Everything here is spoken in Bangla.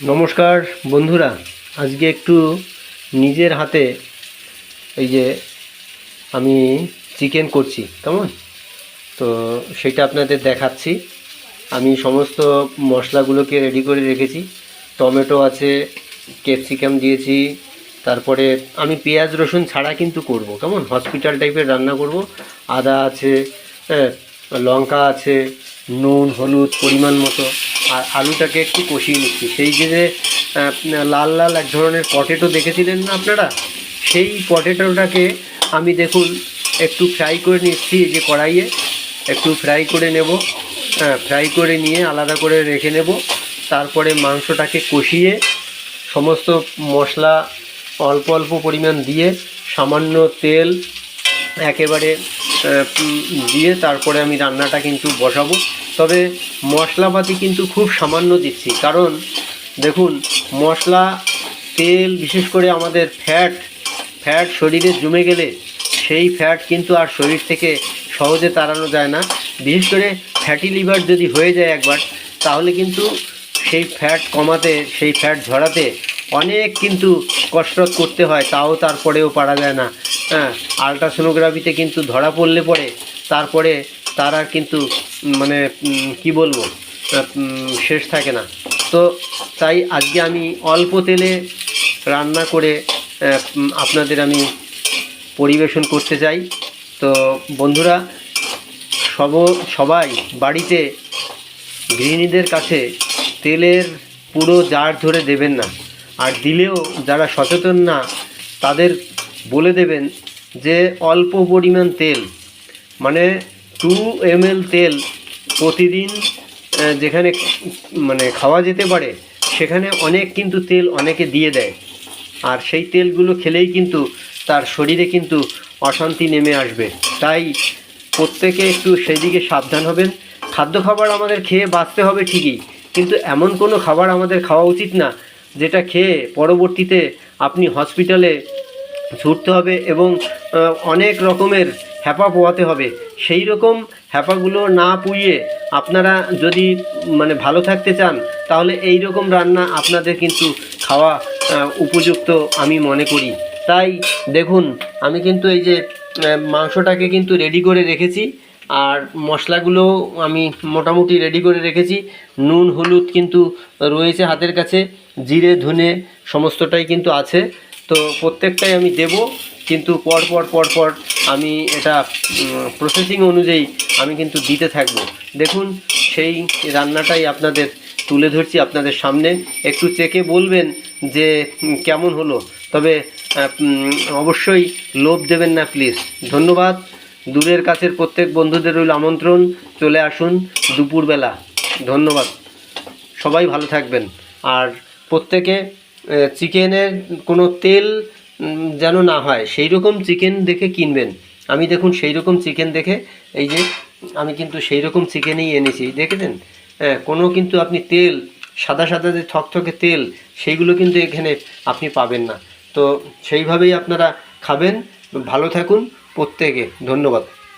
নমস্কার বন্ধুরা, আজকে একটু নিজের হাতে এই যে আমি চিকেন করছি, কেমন? তো সেটা আপনাদের দেখাচ্ছি। আমি সমস্ত মশলাগুলোকে রেডি করে রেখেছি। টমেটো আছে, ক্যাপসিকাম দিয়েছি, তারপরে আমি পেঁয়াজ রসুন ছাড়া কিন্তু করব, কেমন হসপিটাল টাইপের রান্না করব। আদা আছে, হ্যাঁ, লঙ্কা আছে, নুন হলুদ পরিমাণ মতো, আর আলুটাকে একটু কষিয়ে নিচ্ছি। সেই যে লাল লাল এক ধরনের পটেটো দেখেছিলেন না আপনারা, সেই পটেটোটাকে আমি দেখুন একটু ফ্রাই করে নিচ্ছি। এই যে কড়াইয়ে একটু ফ্রাই করে নেব, ফ্রাই করে নিয়ে আলাদা করে রেখে নেব। তারপরে মাংসটাকে কষিয়ে সমস্ত মশলা অল্প অল্প পরিমাণ দিয়ে সামান্য তেল একেবারে দিয়ে তারপরে আমি রান্নাটা কিন্তু বসাবো। তবে মশলাপাতি কিন্তু খুব সামান্য দিচ্ছি, কারণ দেখুন মশলা তেল বিশেষ করে আমাদের ফ্যাট শরীরে জমে গেলে সেই ফ্যাট কিন্তু আর শরীর থেকে সহজে তাড়ানো যায় না। বিশেষ করে ফ্যাটি লিভার যদি হয়ে যায় একবার, তাহলে কিন্তু সেই ফ্যাট কমাতে, সেই ফ্যাট ঝরাতে অনেক কিন্তু কসরত করতে হয়, তাও তারপরেও পারা যায় না। হ্যাঁ, আলট্রাসোনোগ্রাফিতে কিন্তু ধরা পড়লে পরে তারপরে তার আর কিন্তু মানে কি বলবো, শেষ থাকে না। তো তাই আজকে আমি অল্প তেলে রান্না করে আপনাদের আমি পরিবেশন করতে চাই। তো বন্ধুরা, সবাই বাড়িতে গৃহিণীদের কাছে তেলের পুরো জার ধরে দেবেন না, আর দিলেও যারা সচেতন না তাদের বলে দেবেন যে অল্প পরিমাণ তেল, মানে 2 ml তেল প্রতিদিন যেখানে মানে খাওয়া যেতে পারে সেখানে অনেক কিন্তু তেল অনেকে দিয়ে দেয়, আর সেই তেলগুলো খেলেই কিন্তু তার শরীরে কিন্তু অশান্তি নেমে আসবে। তাই প্রত্যেকে একটু সেই দিকে সাবধান হবেন। খাদ্য খাবার আমাদের খেয়ে বাঁচতে হবে ঠিকই, কিন্তু এমন কোনো খাবার আমাদের খাওয়া উচিত না যেটা খেয়ে পরবর্তীতে আপনি হসপিটালে ছুটতে হবে এবং অনেক রকমের হ্যাপা পোহাতে হবে। সেই রকম হ্যাপাগুলো না পুইয়ে আপনারা যদি মানে ভালো থাকতে চান, তাহলে এই রকম রান্না আপনাদের কিন্তু খাওয়া উপযুক্ত আমি মনে করি। তাই দেখুন আমি কিন্তু এই যে মাংসটাকে কিন্তু রেডি করে রেখেছি, আর মশলাগুলো আমি মোটামুটি রেডি করে রেখেছি। নুন হলুদ কিন্তু রয়েছে হাতের কাছে, জিরে ধনে সমস্তটাই কিন্তু আছে। তো প্রত্যেকটাই আমি দেব, কিন্তু পর আমি এটা প্রসেসিং অনুযায়ী আমি কিন্তু দিতে থাকব। দেখুন সেই রান্নাটাই আপনাদের তুলে ধরছি আপনাদের সামনে। একটু চেকে বলবেন যে কেমন হলো, তবে অবশ্যই লোভ দেবেন না প্লিজ। ধন্যবাদ। দূরের কাছের প্রত্যেক বন্ধুদের রইল আমন্ত্রণ, চলে আসুন দুপুরবেলা। ধন্যবাদ, সবাই ভালো থাকবেন। আর প্রত্যেকে চিকেনের কোনো তেল যেন না হয় সেই রকম চিকেন দেখে কিনবেন। আমি দেখুন সেই রকম চিকেন দেখে, এই যে আমি কিন্তু সেই রকম চিকেনই এনেছি, দেখেছেন? হ্যাঁ, কোনো কিন্তু আপনি তেল সাদা যে থকথকে তেল সেইগুলো কিন্তু এখানে আপনি পাবেন না। তো সেইভাবেই আপনারা খাবেন। ভালো থাকুন প্রত্যেকে, ধন্যবাদ।